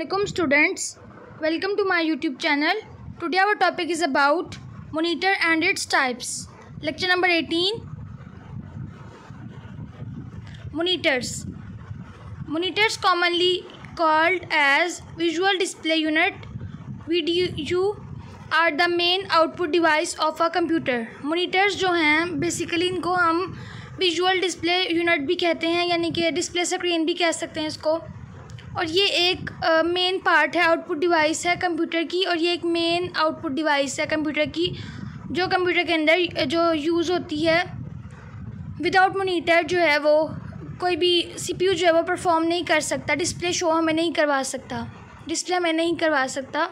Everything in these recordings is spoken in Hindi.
Assalamualaikum students, welcome to my YouTube channel. Today our topic is about monitor and its types. Lecture number 18. Monitors. Monitors commonly called as visual display unit. VDU are the main output device of a computer. Monitors जो हैं बेसिकली इनको हम विजुअल डिस्प्ले यूनिट भी कहते हैं, यानी कि डिस्प्ले स्क्रीन भी कह सकते हैं इसको। और ये एक मेन पार्ट है, आउटपुट डिवाइस है कंप्यूटर की, और ये एक मेन आउटपुट डिवाइस है कंप्यूटर की जो कंप्यूटर के अंदर जो यूज़ होती है। विदाउट मॉनिटर जो है वो कोई भी सीपीयू जो है वो परफॉर्म नहीं कर सकता, डिस्प्ले शो हमें नहीं करवा सकता, डिस्प्ले हमें नहीं करवा सकता।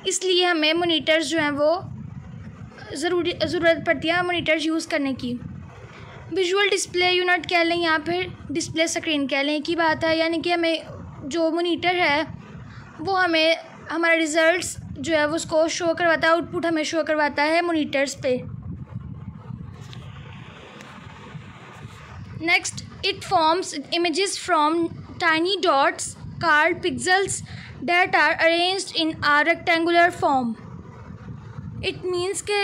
इसलिए हमें मॉनिटर्स जो हैं वो ज़रूरत पड़ती है मॉनिटर्स यूज़ करने की। विजुअल डिस्प्ले यूनिट कह लें या फिर डिस्प्ले स्क्रीन कह लें, एक ही बात है। यानी कि हमें जो मॉनिटर है वो हमें हमारा रिज़ल्ट्स जो है वो उसको शो करवाता है, आउटपुट हमें शो करवाता है मॉनिटर्स पे। Next, it forms images from tiny dots called pixels that are arranged in a rectangular form. It means के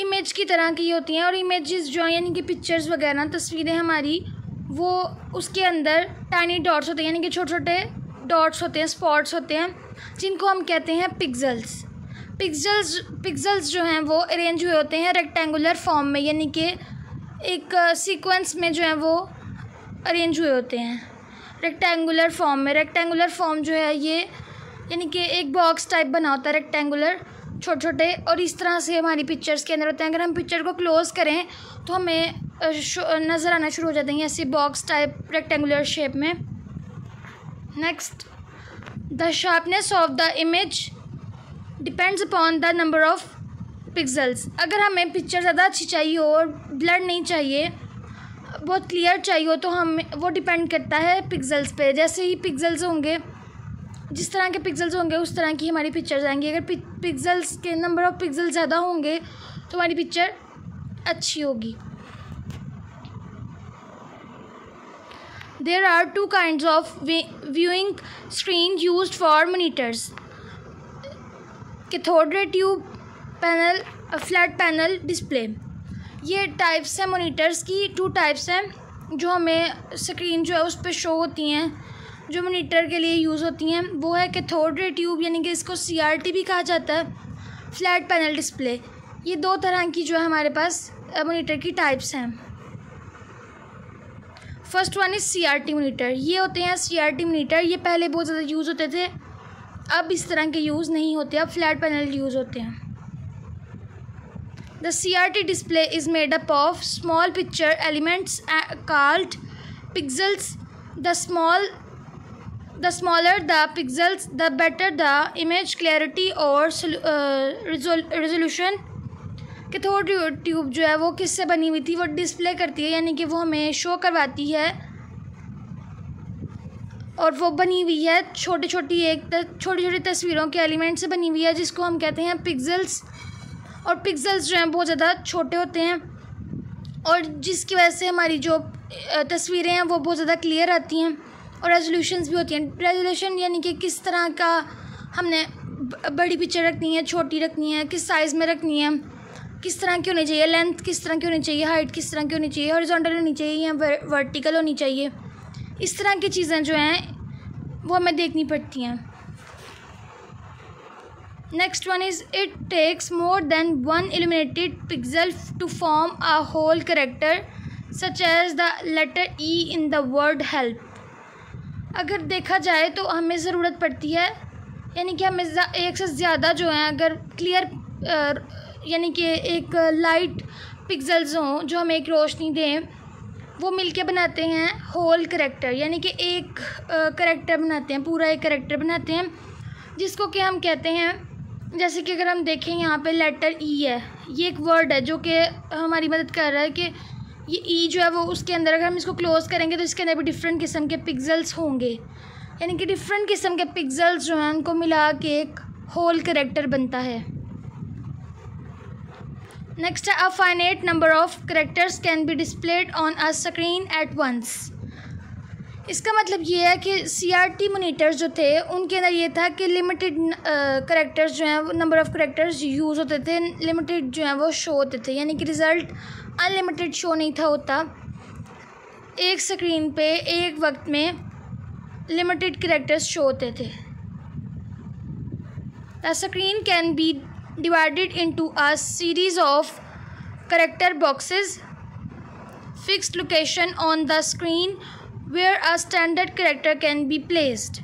इमेज की तरह की होती हैं, और इमेजेस जो हैं यानी कि पिक्चर्स वगैरह तस्वीरें हमारी, वो उसके अंदर टाइनी डॉट्स होते हैं, यानी कि छोटे छोटे डॉट्स होते हैं, स्पॉट्स होते हैं, जिनको हम कहते हैं पिक्सेल्स। पिक्सेल्स जो हैं वो अरेंज हुए होते हैं रेक्टेंगुलर फॉर्म में, यानी कि एक सीक्वेंस में जो है वो अरेंज हुए होते हैं रेक्टेंगुलर फॉर्म में। रेक्टेंगुलर फॉर्म जो है ये यानी कि एक बॉक्स टाइप बना होता है रेक्टेंगुलर, छोटे छोटे, और इस तरह से हमारी पिक्चर्स के अंदर होते हैं। अगर हम पिक्चर को क्लोज़ करें तो हमें नज़र आना शुरू हो जाते हैं ऐसे बॉक्स टाइप रेक्टेंगुलर शेप में। Next, the sharpness of the image depends upon the number of pixels. अगर हमें पिक्चर ज़्यादा अच्छी चाहिए हो और ब्लर नहीं चाहिए, बहुत क्लियर चाहिए हो, तो हम वो डिपेंड करता है पिक्सेल्स पे। जैसे ही पिक्सेल्स होंगे, जिस तरह के पिक्सेल्स होंगे उस तरह की हमारी पिक्चर्स आएंगी। अगर पिक्सेल्स के नंबर ऑफ़ पिक्सेल्स ज़्यादा होंगे तो हमारी पिक्चर अच्छी होगी। There are two kinds of viewing screen used for monitors: cathode ray tube panel, flat panel display। ये टाइप्स हैं मॉनिटर्स की, टू टाइप्स हैं जो हमें स्क्रीन जो है उस पर शो होती हैं, जो मॉनिटर के लिए यूज़ होती हैं। वो है कैथोड रे ट्यूब, यानी कि इसको CRT भी कहा जाता है, फ्लैट पैनल डिस्प्ले। ये दो तरह की जो है हमारे पास मॉनिटर की टाइप्स हैं। First one is CRT monitor. ये होते हैं CRT मॉनिटर, ये पहले बहुत ज़्यादा यूज़ होते थे, अब इस तरह के यूज़ नहीं होते, अब फ्लैट पैनल यूज़ होते हैं। The CRT display is made up of small picture elements called pixels. The smaller the pixels, the better the image clarity or resolution। Cathode tube जो है वो किससे बनी हुई थी? वो डिस्प्ले करती है, यानी कि वो हमें शो करवाती है, और वो बनी हुई है छोटी छोटी तस्वीरों के एलिमेंट से बनी हुई है, जिसको हम कहते हैं पिक्सेल्स। और पिक्सेल्स जो हैं बहुत ज़्यादा छोटे होते हैं, और जिसकी वजह से हमारी जो तस्वीरें हैं वो बहुत ज़्यादा क्लियर आती हैं, और रेजोल्यूशंस भी होती हैं। रेजोल्यूशन यानी कि किस तरह का हमने बड़ी पिक्चर रखनी है, छोटी रखनी है, किस साइज़ में रखनी है, किस तरह की होनी चाहिए, लेंथ किस तरह की होनी चाहिए, हाइट किस तरह की होनी चाहिए, हॉरिजॉन्टल होनी चाहिए या वर्टिकल होनी चाहिए। इस तरह की चीज़ें जो हैं वो हमें देखनी पड़ती हैं। Next one is it takes more than one illuminated pixel to form a whole character such as the letter E in the word help. अगर देखा जाए तो हमें ज़रूरत पड़ती है, यानी कि हमें एक से ज़्यादा जो हैं अगर क्लियर यानी कि एक लाइट पिक्सेल्स हों जो हमें एक रोशनी दें, वो मिलके बनाते हैं होल कैरेक्टर, यानी कि एक कैरेक्टर बनाते हैं, पूरा एक कैरेक्टर बनाते हैं, जिसको कि हम कहते हैं, जैसे कि अगर हम देखें यहाँ पे लेटर E है, ये एक वर्ड है जो कि हमारी मदद कर रहा है कि ये E जो है वो उसके अंदर अगर हम इसको क्लोज़ करेंगे तो इसके अंदर भी डिफरेंट किस्म के पिक्सेल्स होंगे, यानी कि डिफरेंट किस्म के पिक्सेल्स जो हैं उनको मिला के एक होल कैरेक्टर बनता है। Next, a finite number of characters can be displayed on a screen at once. इसका मतलब ये है कि CRT मॉनिटर्स जो थे उनके अंदर ये था कि लिमिटेड करेक्टर्स जो हैं, वो नंबर ऑफ़ करेक्टर्स यूज़ होते थे, लिमिटेड जो हैं वो शो होते थे, यानी कि रिज़ल्ट अनलिमिटेड शो नहीं था होता। एक स्क्रीन पे एक वक्त में लिमिटेड करेक्टर्स शो होते थे। The screen can be divided into a series of character boxes fixed location on the screen where a standard character can be placed।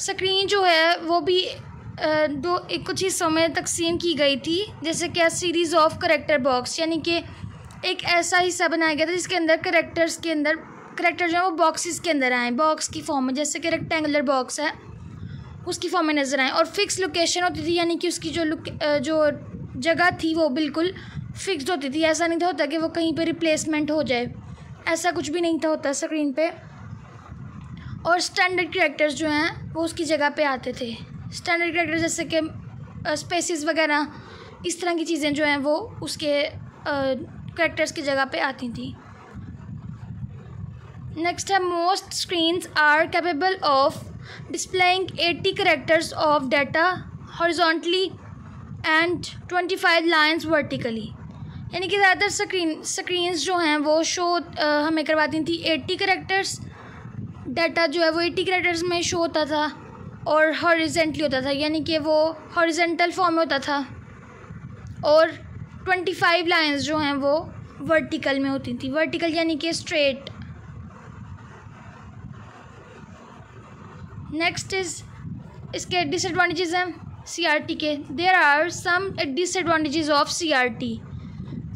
Screen जो है वो भी कुछ हिस्सों में तकसीम की गई थी, जैसे कि सीरीज़ ऑफ करेक्टर बॉक्स, यानी कि एक ऐसा हिस्सा बनाया गया था जिसके अंदर करेक्टर जो है वो बॉक्सेस के अंदर आए, बॉक्स की फॉर्म में, जैसे कि रेक्टेंगुलर बॉक्स है उसकी फॉर्म में नज़र आए। और फिक्स लोकेशन होती थी, यानी कि उसकी जो जगह थी वो बिल्कुल फिक्स्ड होती थी। ऐसा नहीं था होता कि वो कहीं पे रिप्लेसमेंट हो जाए, ऐसा कुछ भी नहीं था होता स्क्रीन पे। और स्टैंडर्ड कैरेक्टर्स जो हैं वो उसकी जगह पे आते थे। स्टैंडर्ड कैरेक्टर जैसे कि स्पेसिस वगैरह, इस तरह की चीज़ें जो हैं वो उसके कैरेक्टर्स की जगह पे आती थी। नेक्स्ट है, most screens are capable of displaying 80 characters of data horizontally and 25 lines vertically। यानी कि ज़्यादातर स्क्रीन्स जो हैं वो शो हमें करवाती थी 80 करेक्टर्स, डाटा जो है वो 80 करेक्टर्स में शो होता था और हॉरिजेंटली होता था, यानी कि वो हॉरिजेंटल फॉर्म में होता था, और 25 लाइंस जो हैं वो वर्टिकल में होती थी। वर्टिकल यानी कि स्ट्रेट। नेक्स्ट इसके डिसएडवांटेजेस हैं CRT के। There are some disadvantages of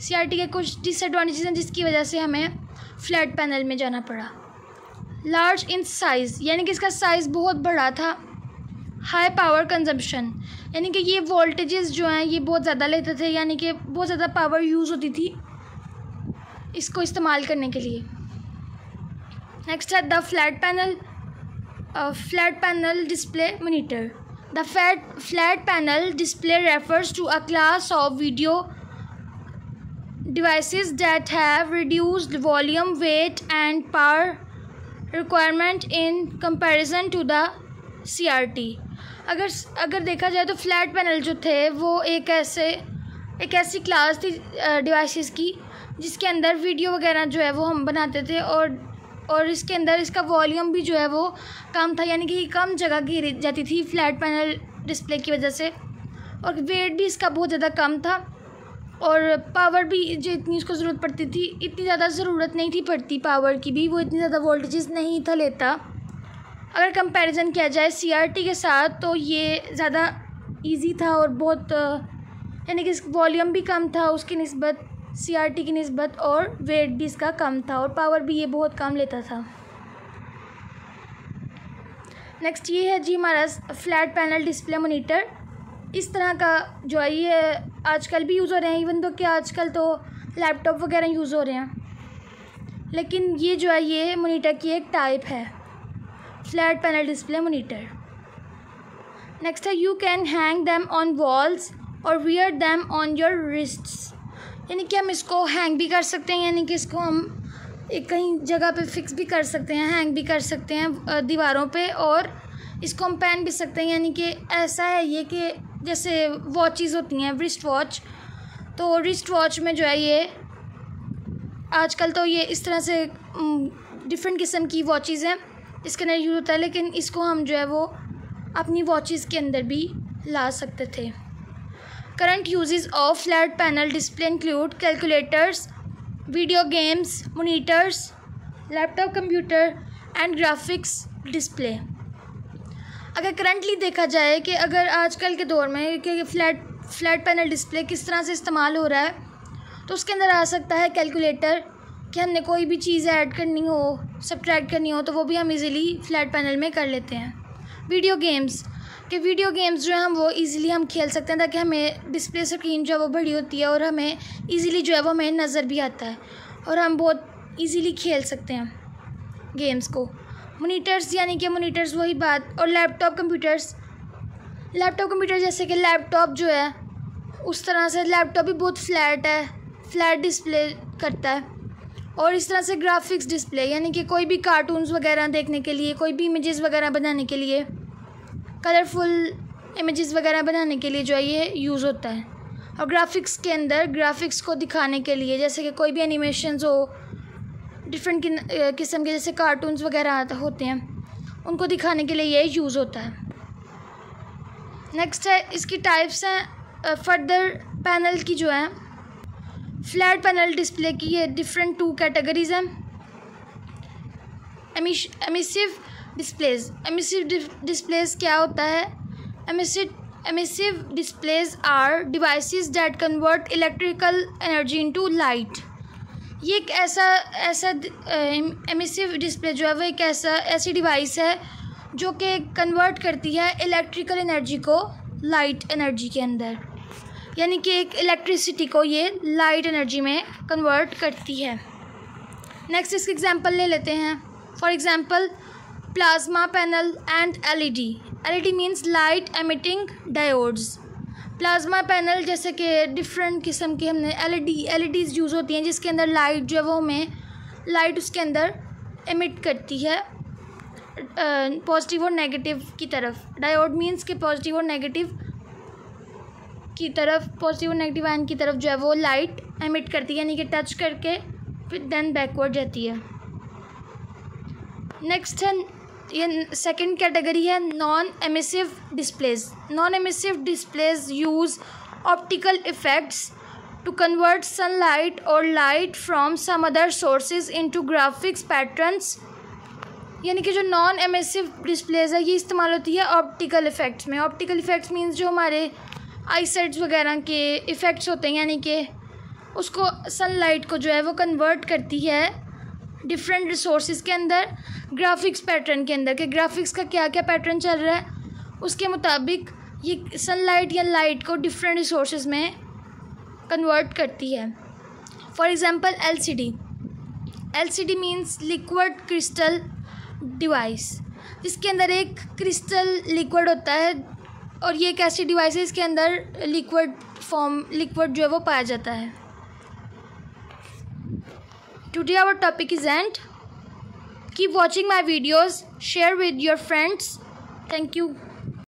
CRT के कुछ डिसएडवांटेजेस हैं जिसकी वजह से हमें फ्लैट पैनल में जाना पड़ा। लार्ज इन साइज़, यानी कि इसका साइज़ बहुत बड़ा था। हाई पावर कंजम्पशन, यानी कि ये वोल्टेजेस जो हैं ये बहुत ज़्यादा लेते थे, यानी कि बहुत ज़्यादा पावर यूज़ होती थी इसको इस्तेमाल करने के लिए। नेक्स्ट है the flat panel display monitor। The flat panel display refers to a class of video devices that have reduced volume, weight and power requirement in comparison to the CRT। अगर देखा जाए तो फ्लैट पैनल जो थे वो एक ऐसी क्लास थी डिवाइसेस की जिसके अंदर वीडियो वगैरह जो है वो हम बनाते थे, और इसके अंदर इसका वॉल्यूम भी जो है वो कम था, यानी कि कम जगह घेरी जाती थी फ्लैट पैनल डिस्प्ले की वजह से, और वेट भी इसका बहुत ज़्यादा कम था, और पावर भी जो इतनी इसको ज़रूरत पड़ती थी इतनी ज़्यादा ज़रूरत नहीं थी पड़ती पावर की भी, वो इतनी ज़्यादा वोल्टेजेस नहीं था लेता। अगर कंपैरिजन किया जाए CRT के साथ तो ये ज़्यादा इजी था और बहुत यानी कि वॉल्यूम भी कम था उसकी निस्बत, CRT की निस्बत, और वेट भी इसका कम था, और पावर भी ये बहुत कम लेता था। नेक्स्ट ये है जी हमारा फ्लैट पैनल डिस्प्ले मॉनिटर। इस तरह का जो है ये आजकल भी यूज़ हो रहे हैं, इवन तो कि आजकल तो लैपटॉप वगैरह यूज़ हो रहे हैं, लेकिन ये जो है ये मॉनिटर की एक टाइप है, flat panel display monitor. Next है you can hang them on walls और wear them on your wrists, यानी कि हम इसको हैंग भी कर सकते हैं, यानी कि इसको हम एक कहीं जगह पे फिक्स भी कर सकते हैं, हैंग भी कर सकते हैं दीवारों पे, और इसको हम पहन भी सकते हैं। यानी कि ऐसा है ये कि जैसे वॉचेस होती हैं रिस्ट वॉच, तो रिस्ट वॉच में जो है ये आजकल तो ये इस तरह से डिफरेंट किस्म की वॉचेस हैं इसके अंदर यूज़ होता है, लेकिन इसको हम जो है वो अपनी वॉचेस के अंदर भी ला सकते थे। Current uses of flat panel display include calculators, video games, monitors, laptop computer and graphics display। अगर करंटली देखा जाए कि अगर आजकल के दौर में कि फ्लैट पैनल डिस्प्ले किस तरह से इस्तेमाल हो रहा है, तो उसके अंदर आ सकता है कैलकुलेटर, कि हमने कोई भी चीज़ ऐड करनी हो, सब्ट्रैक्ट करनी हो, तो वो भी हम इजीली फ्लैट पैनल में कर लेते हैं। वीडियो गेम्स जो है हम वो इजीली हम खेल सकते हैं, ताकि हमें डिस्प्ले स्क्रीन जो है वो बड़ी होती है और हमें इजीली जो है वो हमें नज़र भी आता है और हम बहुत इजीली खेल सकते हैं गेम्स को। मॉनिटर्स, यानी कि मॉनिटर्स वही बात, और लैपटॉप कंप्यूटर जैसे कि लैपटॉप जो है उस तरह से लैपटॉप भी बहुत फ्लैट है, फ्लैट डिस्प्ले करता है, और इस तरह से ग्राफिक्स डिस्प्ले यानी कि कोई भी कार्टून्स वगैरह देखने के लिए, कोई भी इमेजेस वगैरह बनाने के लिए, कलरफुल इमेजेस वगैरह बनाने के लिए जो है ये यूज़ होता है। और ग्राफिक्स के अंदर ग्राफिक्स को दिखाने के लिए, जैसे कि कोई भी एनिमेशंस हो डिफरेंट किस्म के, जैसे कार्टून्स वगैरह होते हैं, उनको दिखाने के लिए ये यूज़ होता है। नेक्स्ट है इसकी टाइप्स हैं फर्दर पैनल की जो है फ्लैट पैनल डिस्प्ले की ये डिफरेंट 2 कैटेगरीज हैं। Emissive displays. एमिसिव डिस्प्लेज क्या होता है? Emissive displays are devices that convert electrical energy into light. ये एक ऐसा एमिसिव डिस्प्ले जो है वो एक ऐसी डिवाइस है जो कि कन्वर्ट करती है इलेक्ट्रिकल एनर्जी को लाइट एनर्जी के अंदर, यानी कि एक इलेक्ट्रिसिटी को ये लाइट एनर्जी में कन्वर्ट करती है। नेक्स्ट इसके एग्जांपल ले लेते हैं। For example plasma panel and LED. LED means light emitting diodes. Plasma panel जैसे कि डिफरेंट किस्म के हमने एलईडीज़ यूज़ होती हैं जिसके अंदर लाइट जो है वो हमें लाइट उसके अंदर एमिट करती है पॉजिटिव और नेगेटिव की तरफ। डायोड मीन्स के पॉजिटिव और नेगेटिव की तरफ, पॉजिटिव और नेगेटिव आयन की तरफ जो है वो लाइट एमिट करती है, यानी कि टच करके फिर देन बैकवर्ड जाती है। नेक्स्ट है ये सेकंड कैटेगरी है non emissive displays. Non emissive displays use optical effects to convert sunlight or light from some other sources into graphics patterns. यानी कि जो नॉन एमिसिव डिस्प्लेज है ये इस्तेमाल होती है ऑप्टिकल इफ़ेक्ट्स में। ऑप्टिकल इफ़ेक्ट्स मीन्स जो हमारे आईसाइट्स वगैरह के इफ़ेक्ट्स होते हैं, यानी कि उसको सनलाइट को जो है वो कन्वर्ट करती है डिफरेंट रिसोर्सेज के अंदर ग्राफिक्स पैटर्न के अंदर, कि ग्राफिक्स का क्या क्या पैटर्न चल रहा है उसके मुताबिक ये सनलाइट या लाइट को डिफरेंट रिसोर्सेज में कन्वर्ट करती है। For example LCD. LCD means liquid crystal device, जिसके अंदर एक क्रिस्टल लिक्विड होता है और ये एक ऐसी डिवाइस है इसके अंदर लिक्विड जो है वो पाया जाता है। Today our topic is end. Keep watching my videos. Share with your friends. Thank you.